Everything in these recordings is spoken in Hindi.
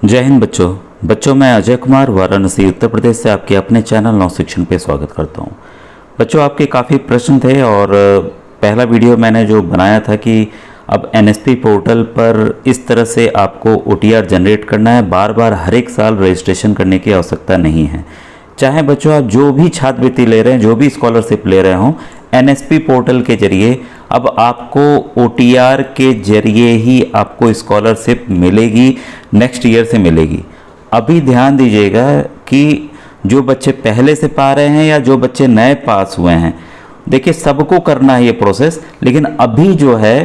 जय हिंद बच्चों मैं अजय कुमार वाराणसी उत्तर प्रदेश से आपके अपने चैनल नव शिक्षण पे स्वागत करता हूँ। बच्चों आपके काफ़ी प्रश्न थे और पहला वीडियो मैंने जो बनाया था कि अब एनएसपी पोर्टल पर इस तरह से आपको ओटीआर जनरेट करना है, बार बार हर एक साल रजिस्ट्रेशन करने की आवश्यकता नहीं है। चाहे बच्चों आप जो भी छात्रवृत्ति ले रहे हैं, जो भी स्कॉलरशिप ले रहे हों, एनएसपी पोर्टल के जरिए अब आपको ओटीआर के जरिए ही आपको स्कॉलरशिप मिलेगी, नेक्स्ट ईयर से मिलेगी। अभी ध्यान दीजिएगा कि जो बच्चे पहले से पा रहे हैं या जो बच्चे नए पास हुए हैं, देखिए सबको करना है ये प्रोसेस, लेकिन अभी जो है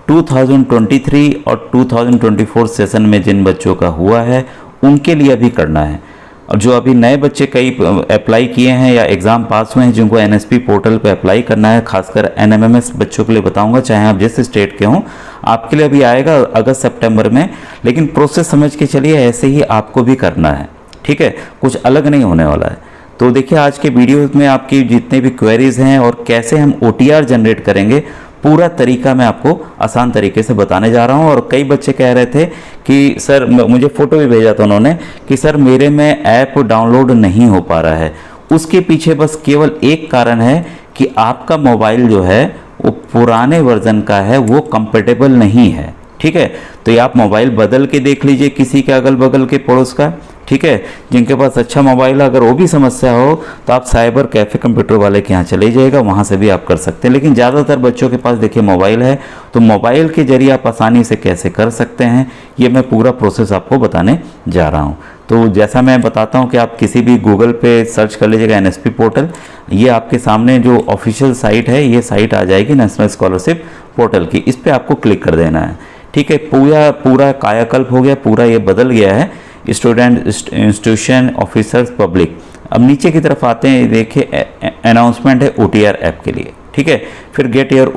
2023 और 2024 सेशन में जिन बच्चों का हुआ है उनके लिए अभी करना है। और जो अभी नए बच्चे कई अप्लाई किए हैं या एग्ज़ाम पास हुए हैं जिनको एनएसपी पोर्टल पे अप्लाई करना है, खासकर एनएमएमएस बच्चों के लिए बताऊंगा, चाहे आप जिस स्टेट के हों, आपके लिए अभी आएगा अगस्त सितंबर में, लेकिन प्रोसेस समझ के चलिए ऐसे ही आपको भी करना है, ठीक है, कुछ अलग नहीं होने वाला है। तो देखिए आज के वीडियो में आपकी जितने भी क्वेरीज हैं और कैसे हम ओटीआर जनरेट करेंगे, पूरा तरीका मैं आपको आसान तरीके से बताने जा रहा हूं। और कई बच्चे कह रहे थे कि सर, मुझे फ़ोटो भी भेजा था उन्होंने कि सर मेरे में ऐप डाउनलोड नहीं हो पा रहा है। उसके पीछे बस केवल एक कारण है कि आपका मोबाइल जो है वो पुराने वर्जन का है, वो कंपेटेबल नहीं है, ठीक है। तो ये आप मोबाइल बदल के देख लीजिए किसी के अगल बगल के पड़ोस का, ठीक है। जिनके पास अच्छा मोबाइल है, अगर वो भी समस्या हो तो आप साइबर कैफ़े कंप्यूटर वाले के यहाँ चले जाइएगा, वहाँ से भी आप कर सकते हैं। लेकिन ज़्यादातर बच्चों के पास देखिए मोबाइल है, तो मोबाइल के जरिए आप आसानी से कैसे कर सकते हैं, ये मैं पूरा प्रोसेस आपको बताने जा रहा हूँ। तो जैसा मैं बताता हूँ कि आप किसी भी गूगल पे सर्च कर लीजिएगा एनएसपी पोर्टल, ये आपके सामने जो ऑफिशियल साइट है, ये साइट आ जाएगी नेशनल स्कॉलरशिप पोर्टल की। इस पर आपको क्लिक कर देना है, ठीक है। पूरा कायाकल्प हो गया, पूरा ये बदल गया है, स्टूडेंट, इंस्टीट्यूशन, ऑफिसर्स, पब्लिक। अब नीचे की तरफ आते हैं, देखिए अनाउंसमेंट है ओटीआर ऐप के लिए, ठीक है। फिर गेट योर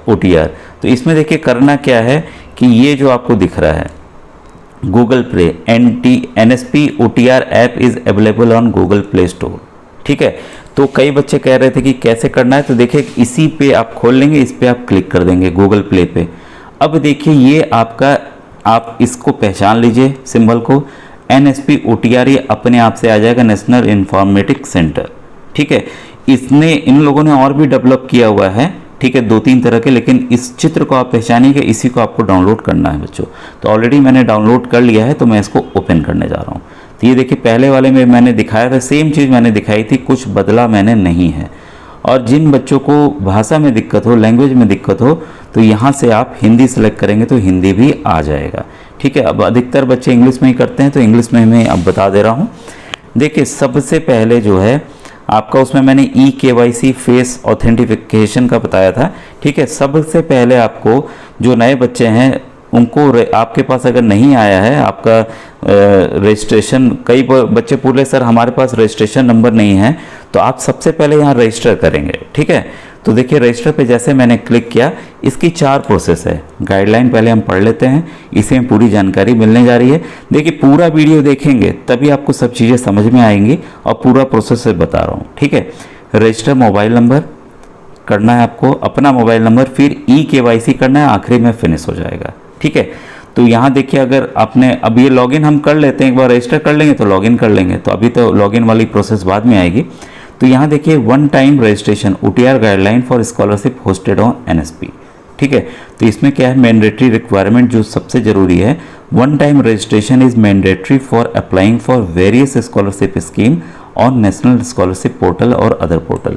ओटीआर, तो इसमें देखिए करना क्या है कि ये जो आपको दिख रहा है Google play, NSP OTR app is available on Google play store, ठीक है। तो कई बच्चे कह रहे थे कि कैसे करना है, तो देखिए इसी पे आप खोल लेंगे, इस पे आप क्लिक कर देंगे गूगल प्ले पे। अब देखिए ये आपका, आप इसको पहचान लीजिए सिंबल को, एनएसपी ओटीआर, ये अपने आप से आ जाएगा, नेशनल इन्फॉर्मेटिक्स सेंटर, ठीक है। इन लोगों ने और भी डेवलप किया हुआ है, ठीक है, 2-3 तरह के, लेकिन इस चित्र को आप पहचानिएगा, इसी को आपको डाउनलोड करना है बच्चों। तो ऑलरेडी मैंने डाउनलोड कर लिया है, तो मैं इसको ओपन करने जा रहा हूँ। तो ये देखिए पहले वाले में मैंने दिखाया था, सेम चीज़ मैंने दिखाई थी, कुछ बदला मैंने नहीं है। और जिन बच्चों को भाषा में दिक्कत हो, लैंग्वेज में दिक्कत हो, तो यहाँ से आप हिंदी सेलेक्ट करेंगे तो हिंदी भी आ जाएगा, ठीक है। अब अधिकतर बच्चे इंग्लिश में ही करते हैं, तो इंग्लिश में मैं अब बता दे रहा हूँ। देखिए सबसे पहले जो है आपका, उसमें मैंने EKYC फेस ऑथेंटिफिकेशन का बताया था, ठीक है। सबसे पहले आपको, जो नए बच्चे हैं उनको, आपके पास अगर नहीं आया है आपका रजिस्ट्रेशन, कई बच्चे पूछ रहे सर हमारे पास रजिस्ट्रेशन नंबर नहीं है, तो आप सबसे पहले यहाँ रजिस्टर करेंगे, ठीक है। तो देखिए रजिस्टर पे जैसे मैंने क्लिक किया, इसकी 4 प्रोसेस है। गाइडलाइन पहले हम पढ़ लेते हैं, इसे में पूरी जानकारी मिलने जा रही है। देखिए पूरा वीडियो देखेंगे तभी आपको सब चीज़ें समझ में आएंगी, और पूरा प्रोसेस से बता रहा हूँ, ठीक है। रजिस्टर मोबाइल नंबर करना है आपको, अपना मोबाइल नंबर, फिर EKYC करना है, आखिरी में फिनिश हो जाएगा, ठीक है। तो यहाँ देखिए अगर आपने, अब ये लॉगिन हम कर लेते हैं, एक बार रजिस्टर कर लेंगे तो लॉगिन कर लेंगे, तो अभी तो लॉगिन वाली प्रोसेस बाद में आएगी। तो यहाँ देखिए one time registration OTR guideline for scholarship hosted on NSP, ठीक है। तो इसमें क्या है, मैंडेटरी रिक्वायरमेंट जो सबसे ज़रूरी है, one time registration is mandatory for applying for various scholarship scheme on national scholarship portal और अदर पोर्टल।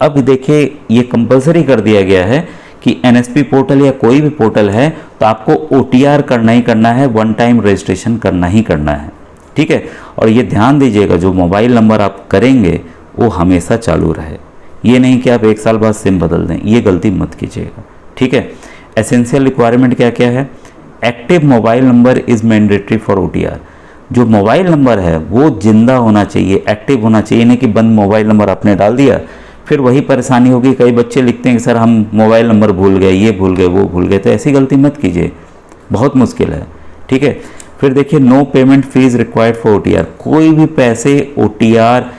अब देखिए ये कंपलसरी कर दिया गया है कि एनएसपी पोर्टल या कोई भी पोर्टल है तो आपको ओटीआर करना ही करना है, वन टाइम रजिस्ट्रेशन करना ही करना है, ठीक है। और ये ध्यान दीजिएगा, जो मोबाइल नंबर आप करेंगे वो हमेशा चालू रहे, ये नहीं कि आप 1 साल बाद सिम बदल दें, ये गलती मत कीजिएगा, ठीक है। एसेंशियल रिक्वायरमेंट क्या क्या है, active mobile number is mandatory for OTR. जो मोबाइल नंबर है वो जिंदा होना चाहिए, एक्टिव होना चाहिए, नहीं कि बंद मोबाइल नंबर आपने डाल दिया, फिर वही परेशानी होगी। कई बच्चे लिखते हैं कि सर हम मोबाइल नंबर भूल गए, ये भूल गए, वो भूल गए, तो ऐसी गलती मत कीजिए, बहुत मुश्किल है, ठीक है। फिर देखिए no payment fees required for OTR, कोई भी पैसे ओटीआर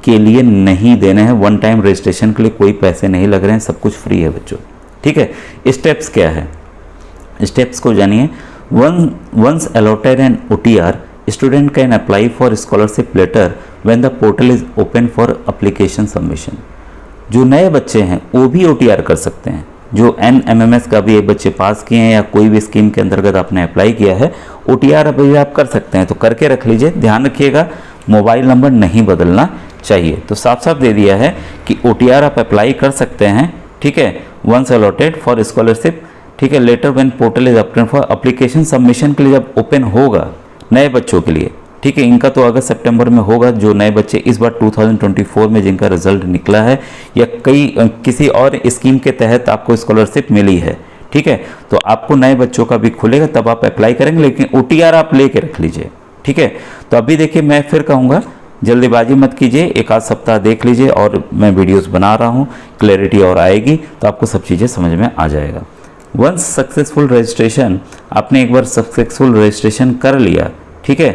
के लिए नहीं देने हैं, वन टाइम रजिस्ट्रेशन के लिए कोई पैसे नहीं लग रहे हैं, सब कुछ फ्री है बच्चों, ठीक है। स्टेप्स क्या है, स्टेप्स को जानिए। Once allotted an OTR student can apply for scholarship letter when the portal is open for application submission. जो नए बच्चे हैं वो भी OTR कर सकते हैं। जो NMMS का भी एक बच्चे पास किए हैं या कोई भी स्कीम के अंतर्गत आपने अप्लाई किया है, OTR अभी आप कर सकते हैं, तो करके रख लीजिए। ध्यान रखिएगा मोबाइल नंबर नहीं बदलना चाहिए। तो साफ साफ दे दिया है कि OTR आप अप्लाई कर सकते हैं, ठीक है, वंस अलॉटेड फॉर स्कॉलरशिप, ठीक है, letter when portal is open for application submission के लिए जब ओपन होगा नए बच्चों के लिए, ठीक है, इनका तो अगस्त सितंबर में होगा। जो नए बच्चे इस बार 2024 में जिनका रिजल्ट निकला है या किसी और स्कीम के तहत आपको स्कॉलरशिप मिली है, ठीक है, तो आपको नए बच्चों का भी खुलेगा तब आप अप्लाई करेंगे, लेकिन OTR आप लेके रख लीजिए, ठीक है। तो अभी देखिए मैं फिर कहूँगा जल्दीबाजी मत कीजिए, एक आध सप्ताह देख लीजिए, और मैं वीडियोस बना रहा हूँ, क्लैरिटी और आएगी तो आपको सब चीज़ें समझ में आ जाएगा। वंस सक्सेसफुल रजिस्ट्रेशन, आपने एक बार सक्सेसफुल रजिस्ट्रेशन कर लिया, ठीक है,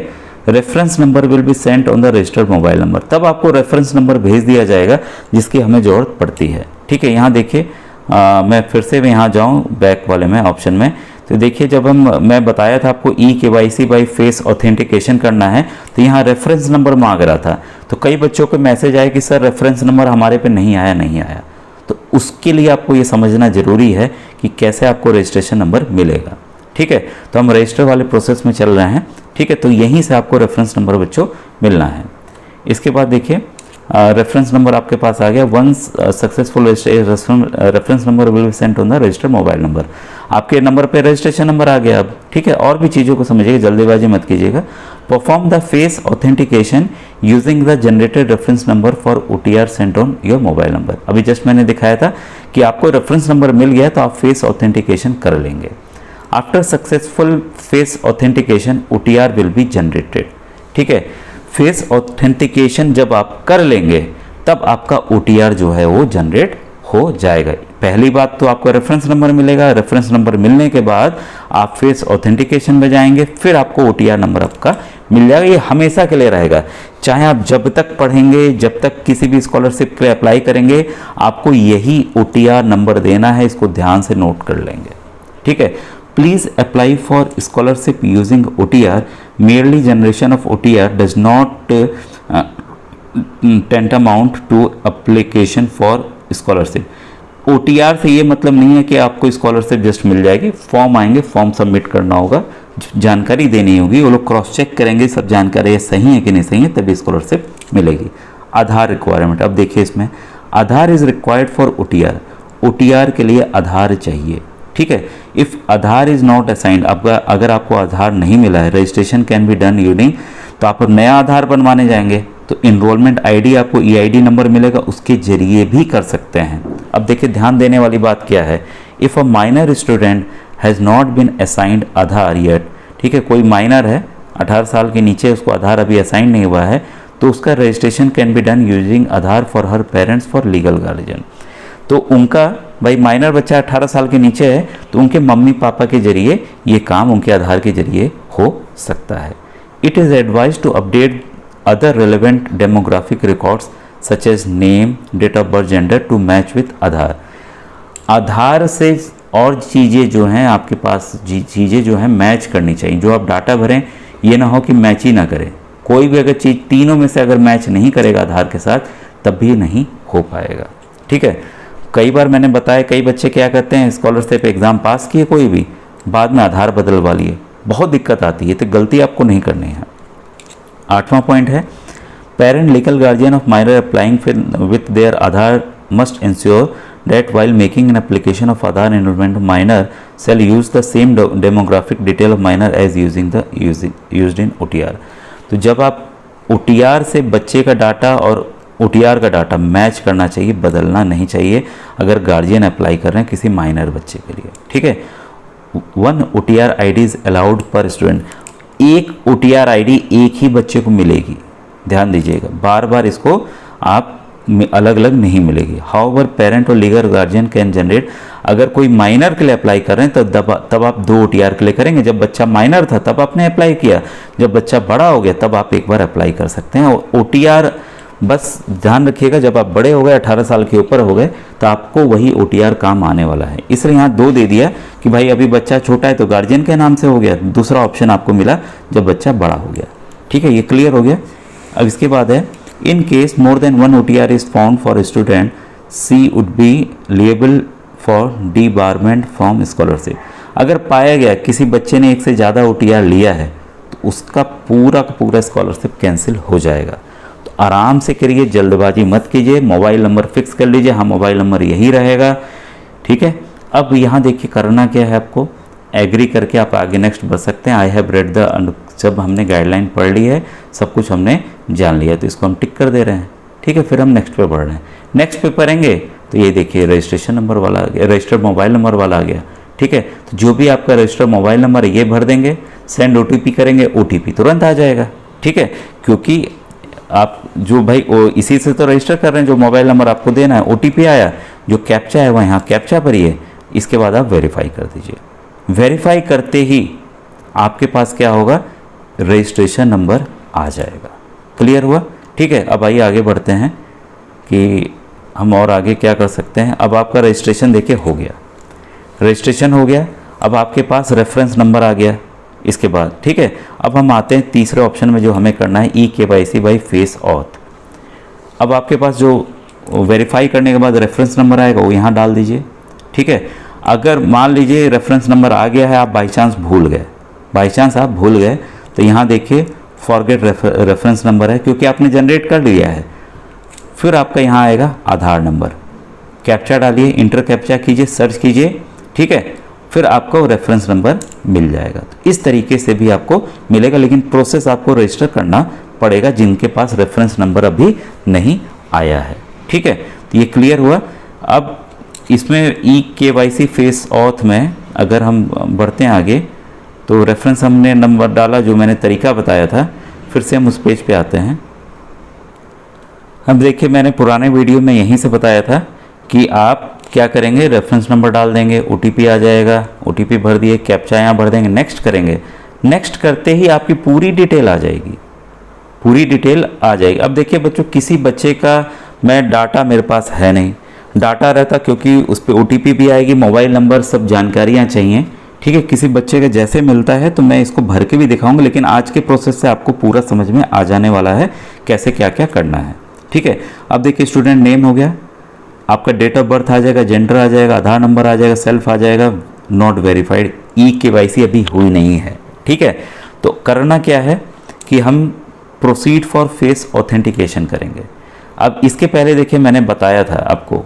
reference number will be sent on the registered mobile number. तब आपको रेफरेंस नंबर भेज दिया जाएगा जिसकी हमें ज़रूरत पड़ती है, ठीक है। यहाँ देखिए मैं फिर से यहाँ जाऊँ बैक वाले में ऑप्शन में, तो देखिए जब मैं बताया था आपको eKYC बाई फेस ऑथेंटिकेशन करना है, तो यहाँ रेफरेंस नंबर मांग रहा था। तो कई बच्चों को मैसेज आया कि सर रेफरेंस नंबर हमारे पे नहीं आया। तो उसके लिए आपको ये समझना ज़रूरी है कि कैसे आपको रजिस्ट्रेशन नंबर मिलेगा, ठीक है। तो हम रजिस्टर वाले प्रोसेस में चल रहे हैं, ठीक है। तो यहीं से आपको रेफरेंस नंबर बच्चों मिलना है। इसके बाद देखिए रेफरेंस नंबर आपके पास आ गया। Once successful reference number will be sent on the registered mobile number. आपके नंबर पे रजिस्ट्रेशन नंबर आ गया अब, ठीक है। और भी चीज़ों को समझिएगा, जल्दीबाजी मत कीजिएगा। Perform the face authentication using the generated reference number for OTR Saint on your mobile number. अभी जस्ट मैंने दिखाया था कि आपको रेफरेंस नंबर मिल गया तो आप फेस ऑथेंटिकेशन कर लेंगे। After successful face authentication OTR will be generated, ठीक है। फेस ऑथेंटिकेशन जब आप कर लेंगे तब आपका OTR जो है वो जनरेट हो जाएगा। पहली बात तो आपको रेफरेंस नंबर मिलेगा, रेफरेंस नंबर मिलने के बाद आप फेस ऑथेंटिकेशन में जाएंगे, फिर आपको OTR नंबर आपका मिल जाएगा। ये हमेशा के लिए रहेगा, चाहे आप जब तक पढ़ेंगे, जब तक किसी भी स्कॉलरशिप के लिए अप्लाई करेंगे, आपको यही OTR नंबर देना है। इसको ध्यान से नोट कर लेंगे, ठीक है। Please apply for scholarship using OTR. Merely generation of OTR does not tantamount to application for scholarship. OTR से ये मतलब नहीं है कि आपको स्कॉलरशिप जस्ट मिल जाएगी। फॉर्म आएंगे, फॉर्म सबमिट करना होगा, जानकारी देनी होगी, वो लोग क्रॉस चेक करेंगे सब जानकारी सही है कि नहीं सही है, तभी स्कॉलरशिप मिलेगी। आधार रिक्वायरमेंट, अब देखिए इसमें Aadhaar is required for OTR। OTR के लिए आधार चाहिए, ठीक है। If Aadhaar is not assigned, अगर आपको आधार नहीं मिला है, registration can be done using, तो आप नया आधार बनवाने जाएंगे तो इनरोलमेंट ID आपको EID नंबर मिलेगा, उसके जरिए भी कर सकते हैं। अब देखिए ध्यान देने वाली बात क्या है, if a minor student has not been assigned Aadhaar yet, ठीक है, कोई माइनर है 18 साल के नीचे, उसको आधार अभी असाइन नहीं हुआ है, तो उसका registration can be done using Aadhaar for her parents for legal guardian. तो उनका भाई माइनर बच्चा 18 साल के नीचे है तो उनके मम्मी पापा के जरिए ये काम उनके आधार के जरिए हो सकता है। It is advise to update other relevant demographic records such as name, date of birth, gender to match with Aadhaar. Aadhaar से और चीज़ें जो हैं आपके पास, चीज़ें जो हैं मैच करनी चाहिए। जो आप डाटा भरें ये ना हो कि मैच ही ना करें। कोई भी अगर चीज़ तीनों में से अगर मैच नहीं करेगा आधार के साथ तब भी नहीं हो पाएगा, ठीक है। कई बार मैंने बताया कई बच्चे क्या करते हैं, स्कॉलरशिप एग्ज़ाम पास किए कोई भी, बाद में आधार बदलवा लिए, बहुत दिक्कत आती है। तो गलती आपको नहीं करनी है। 8वां पॉइंट है parent legal guardian of minor applying with their Aadhaar must ensure that while making an application of Aadhaar enrollment of minor shall use the same demographic detail of minor as used in OTR। तो जब आप OTR से बच्चे का डाटा और OTR का डाटा मैच करना चाहिए, बदलना नहीं चाहिए अगर गार्जियन अप्लाई कर रहे हैं किसी माइनर बच्चे के लिए, ठीक है। 1 OTR ID इज अलाउड पर स्टूडेंट। एक OTR ID एक ही बच्चे को मिलेगी, ध्यान दीजिएगा, बार बार इसको आप अलग अलग नहीं मिलेगी। हाउएवर पेरेंट और लीगल गार्जियन कैन जनरेट, अगर कोई माइनर के लिए अप्लाई कर रहे हैं तो तब आप 2 OTR के लिए करेंगे। जब बच्चा माइनर था तब आपने अप्लाई किया, जब बच्चा बड़ा हो गया तब आप एक बार अप्लाई कर सकते हैं। और OTR बस ध्यान रखिएगा, जब आप बड़े हो गए 18 साल के ऊपर हो गए तो आपको वही OTR काम आने वाला है। इसलिए यहाँ 2 दे दिया कि भाई अभी बच्चा छोटा है तो गार्जियन के नाम से हो गया, दूसरा ऑप्शन आपको मिला जब बच्चा बड़ा हो गया। ठीक है, ये क्लियर हो गया। अब इसके बाद है in case more than one OTR is found for student she would be liable for debarment from scholarship. अगर पाया गया किसी बच्चे ने एक से ज़्यादा OTR लिया है तो उसका पूरा का पूरा स्कॉलरशिप कैंसिल हो जाएगा। तो आराम से करिए, जल्दबाजी मत कीजिए, मोबाइल नंबर फिक्स कर लीजिए, हाँ मोबाइल नंबर यही रहेगा, ठीक है। अब यहाँ देखिए करना क्या है, आपको एग्री करके आप आगे नेक्स्ट बढ़ सकते हैं। आई हैव रेड द, जब हमने गाइडलाइन पढ़ ली है, सब कुछ हमने जान लिया, तो इसको हम टिक कर दे रहे हैं, ठीक है। फिर हम नेक्स्ट पे बढ़ रहे हैं। नेक्स्ट पे पढ़ेंगे तो ये देखिए रजिस्ट्रेशन नंबर वाला आ गया, रजिस्टर्ड मोबाइल नंबर वाला आ गया, ठीक है। तो जो भी आपका रजिस्टर्ड मोबाइल नंबर है ये भर देंगे, सेंड OTP करेंगे, OTP तुरंत आ जाएगा, ठीक है। क्योंकि आप जो भाई इसी से तो रजिस्टर कर रहे हैं, जो मोबाइल नंबर आपको देना है, OTP आया, जो कैप्चा है वह यहाँ कैप्चा भरिए, इसके बाद आप वेरीफाई कर दीजिए। वेरीफाई करते ही आपके पास क्या होगा, रजिस्ट्रेशन नंबर आ जाएगा। क्लियर हुआ, ठीक है। अब आइए आगे बढ़ते हैं कि हम और आगे क्या कर सकते हैं। अब आपका रजिस्ट्रेशन देखिए हो गया, रजिस्ट्रेशन हो गया। अब आपके पास रेफरेंस नंबर आ गया इसके बाद, ठीक है। अब हम आते हैं तीसरे ऑप्शन में, जो हमें करना है eKYC बाई फेस ऑथ। अब आपके पास जो वेरीफाई करने के बाद रेफरेंस नंबर आएगा वो यहाँ डाल दीजिए, ठीक है। अगर मान लीजिए रेफरेंस नंबर आ गया है, आप बाई चांस भूल गए, बाई चांस आप भूल गए, तो यहाँ देखिए फॉरगेट रेफरेंस नंबर है, क्योंकि आपने जनरेट कर लिया है। फिर आपका यहाँ आएगा आधार नंबर, कैप्चा डालिए, इंटर कैप्चा कीजिए, सर्च कीजिए, ठीक है। फिर आपको रेफरेंस नंबर मिल जाएगा। तो इस तरीके से भी आपको मिलेगा, लेकिन प्रोसेस आपको रजिस्टर करना पड़ेगा जिनके पास रेफरेंस नंबर अभी नहीं आया है, ठीक है। तो ये क्लियर हुआ। अब इसमें eKYC फेस ऑथ में अगर हम बढ़ते हैं आगे, तो रेफरेंस हमने नंबर डाला, जो मैंने तरीका बताया था। फिर से हम उस पेज पे आते हैं। अब देखिए मैंने पुराने वीडियो में यहीं से बताया था कि आप क्या करेंगे, रेफरेंस नंबर डाल देंगे, OTP आ जाएगा, OTP भर दिए, कैप्चा यहाँ भर देंगे, नेक्स्ट करेंगे। नेक्स्ट करते ही आपकी पूरी डिटेल आ जाएगी, पूरी डिटेल आ जाएगी। अब देखिए बच्चों, किसी बच्चे का मैं डाटा मेरे पास है नहीं, डाटा रहता क्योंकि उस पर OTP भी आएगी, मोबाइल नंबर, सब जानकारियाँ चाहिए, ठीक है। किसी बच्चे का जैसे मिलता है तो मैं इसको भर के भी दिखाऊंगा, लेकिन आज के प्रोसेस से आपको पूरा समझ में आ जाने वाला है कैसे क्या क्या करना है, ठीक है। अब देखिए स्टूडेंट नेम हो गया, आपका डेट ऑफ बर्थ आ जाएगा, जेंडर आ जाएगा, आधार नंबर आ जाएगा, सेल्फ आ जाएगा, नॉट वेरीफाइड, eKYC अभी हुई नहीं है, ठीक है। तो करना क्या है कि हम प्रोसीड फॉर फेस ऑथेंटिकेशन करेंगे। अब इसके पहले देखिए मैंने बताया था आपको,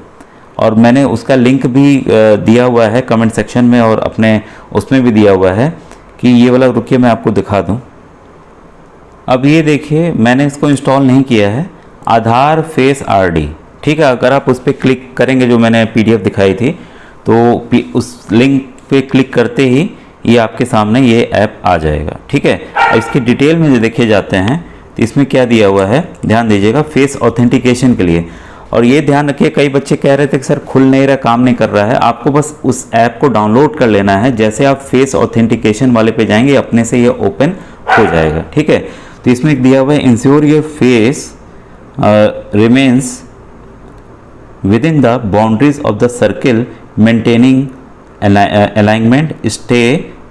और मैंने उसका लिंक भी दिया हुआ है कमेंट सेक्शन में, और अपने उसमें भी दिया हुआ है कि ये वाला, रुकिए मैं आपको दिखा दूं। अब ये देखिए मैंने इसको इंस्टॉल नहीं किया है, आधार फेस RD, ठीक है। अगर आप उस पर क्लिक करेंगे, जो मैंने PDF दिखाई थी, तो उस लिंक पे क्लिक करते ही ये आपके सामने ये ऐप आ जाएगा, ठीक है। इसकी डिटेल में जो देखे जाते हैं तो इसमें क्या दिया हुआ है, ध्यान दीजिएगा, फेस ऑथेंटिकेशन के लिए। और ये ध्यान रखिए, कई बच्चे कह रहे थे कि सर खुल नहीं रहा, काम नहीं कर रहा है। आपको बस उस ऐप को डाउनलोड कर लेना है, जैसे आप फेस ऑथेंटिकेशन वाले पे जाएंगे अपने से ये ओपन हो जाएगा, ठीक है। तो इसमें दिया हुआ है ensure your face remains with in the boundaries of the circle maintaining alignment stay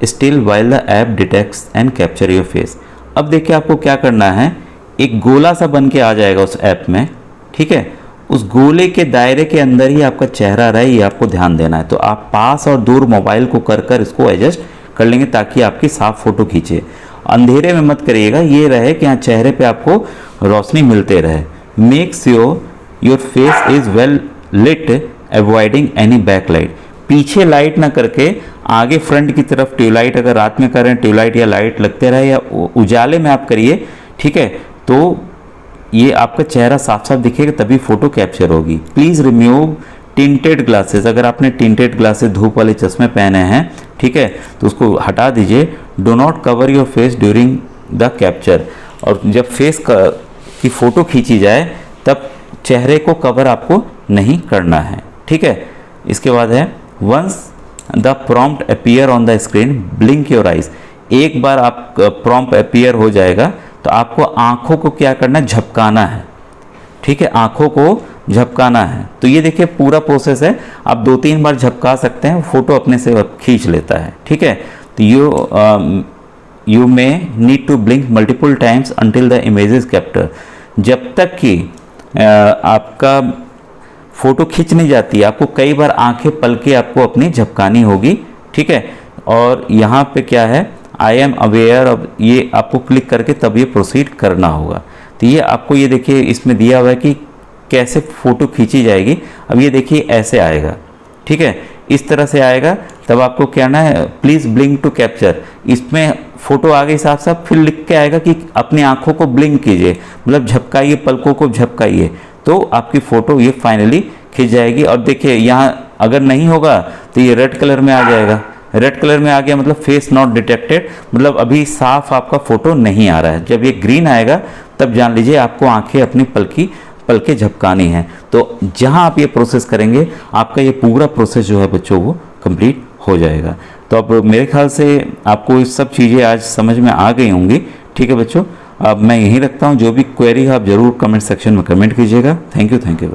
still while the app detects and capture your face. अब देखिए आपको क्या करना है, एक गोला सा बन के आ जाएगा उस ऐप में, ठीक है। उस गोले के दायरे के अंदर ही आपका चेहरा रहे, ये आपको ध्यान देना है। तो आप पास और दूर मोबाइल को कर कर इसको एडजस्ट कर लेंगे ताकि आपकी साफ फोटो खींचे। अंधेरे में मत करिएगा, ये रहे कि यहाँ चेहरे पे आपको रोशनी मिलते रहे। Make sure your face is well lit avoiding any back light. पीछे लाइट ना करके आगे फ्रंट की तरफ ट्यूबलाइट, अगर रात में करें ट्यूबलाइट या लाइट लगते रहे, या उजाले में आप करिए, ठीक है। तो ये आपका चेहरा साफ साफ दिखेगा, तभी फोटो कैप्चर होगी। Please remove tinted glasses. अगर आपने टिंटेड ग्लासेस, धूप वाले चश्मे पहने हैं, ठीक है, तो उसको हटा दीजिए। Do not cover your face during the capture. और जब फेस की फ़ोटो खींची जाए तब चेहरे को कवर आपको नहीं करना है, ठीक है। इसके बाद है once the prompt appear on the screen blink your eyes. एक बार आप प्रॉम्प्ट अपीयर हो जाएगा तो आपको आँखों को क्या करना है, झपकाना है, ठीक है, आँखों को झपकाना है। तो ये देखिए पूरा प्रोसेस है, आप 2-3 बार झपका सकते हैं, फोटो अपने से खींच लेता है, ठीक है। तो ये you may need to blink multiple times until the image is capture. जब तक कि आपका फ़ोटो खींच नहीं जाती, आपको कई बार आंखें पल के आपको अपनी झपकानी होगी, ठीक है। और यहाँ पे क्या है, आई एम अवेयर ऑफ, ये आपको क्लिक करके तब ये प्रोसीड करना होगा। तो ये आपको, ये देखिए इसमें दिया हुआ है कि कैसे फ़ोटो खींची जाएगी। अब ये देखिए ऐसे आएगा, ठीक है, इस तरह से आएगा। तब आपको क्या करना है, प्लीज़ ब्लिंक टू कैप्चर। इसमें फ़ोटो आगे साफ साफ फिर लिख के आएगा कि अपनी आँखों को ब्लिंक कीजिए, मतलब झपकाइए, पलकों को झपकाइए, तो आपकी फ़ोटो ये फाइनली खिंच जाएगी। और देखिए यहाँ अगर नहीं होगा तो ये रेड कलर में आ जाएगा। रेड कलर में आ गया मतलब फेस नॉट डिटेक्टेड, मतलब अभी साफ आपका फ़ोटो नहीं आ रहा है। जब ये ग्रीन आएगा तब जान लीजिए आपको आंखें अपनी पलके झपकानी है। तो जहां आप ये प्रोसेस करेंगे आपका ये पूरा प्रोसेस जो है बच्चों वो कंप्लीट हो जाएगा। तो अब मेरे ख्याल से आपको ये सब चीज़ें आज समझ में आ गई होंगी, ठीक है बच्चों। अब मैं यहीं रखता हूँ, जो भी क्वेरी है आप ज़रूर कमेंट सेक्शन में कमेंट कीजिएगा। Thank you.